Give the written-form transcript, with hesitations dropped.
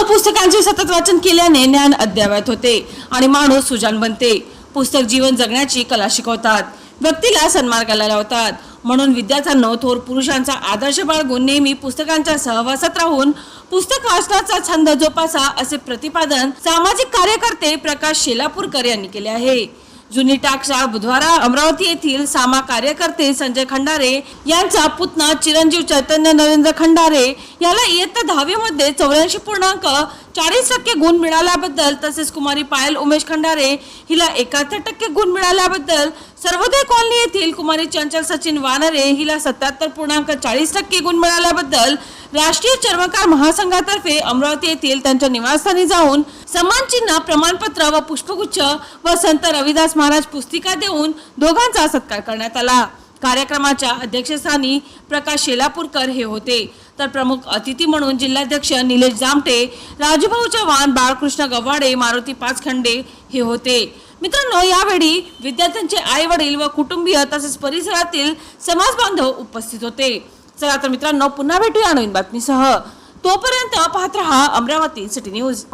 मित्रांनो, पुस्तकांचे सतत वाचन केल्याने ज्ञान अद्ययावत होते आणि माणूस सुजाण बनते. पुस्तक जीवन जगण्याची कला शिकवतात, व्यक्तीला सन्मार्गाला लावतात. म्हणून विद्यार्थ्यांनो, थोर पुरुषांचा आदर्श बाळगून नेहमी पुस्तकांच्या सहवासात राहून पुस्तक वाचनाचा छंद जोपासा, असे प्रतिपादन सामाजिक कार्यकर्ते प्रकाश शेलापूरकर यांनी केले आहे. जुनी टाकशाळ बुधवारा अमरावती येथील सामा कार्यकर्ते संजय खंडारे यांचा पुतना चिरंजीव चैतन्य नरेंद्र खंडारे याला इयत्ता 10वी मध्ये 84.40% गुण मिळाल्याबद्दल, तसेच कुमारी पायल उमेश खंडारे हिला 71% गुण मिळाल्याबद्दल, सर्वोदय कॉलनी येथील कुमारी चंचल सचिन वानरे हिला 77.40% गुण मिळाल्याबद्दल राष्ट्रीय चर्मकार महासंघातर्फे अमरावती येथील त्यांच्या निवासस्थानी जाऊन सन्मान चिन्ह, प्रमाणपत्र व पुष्पगुच्छ व संत रविदास महाराज पुस्तिका देऊन दोघांचा सत्कार करण्यात आला. कार्यक्रमाच्या अध्यक्षस्थानी प्रकाश शेलापूरकर हे होते, तर प्रमुख अतिथी म्हणून जिल्हाध्यक्ष निलेश जामटे, राजूभाऊ चव्हाण, बाळकृष्ण गव्हाडे, मारुती पाचखंडे हे होते. मित्रांनो, यावेळी विद्यार्थ्यांचे आई वडील व कुटुंबीय तसेच परिसरातील समाज बांधव उपस्थित होते. चला तर मित्रांनो, पुन्हा भेटूया नवीन बातमीसह. तोपर्यंत पाहत रहा अमरावती सिटी न्यूज.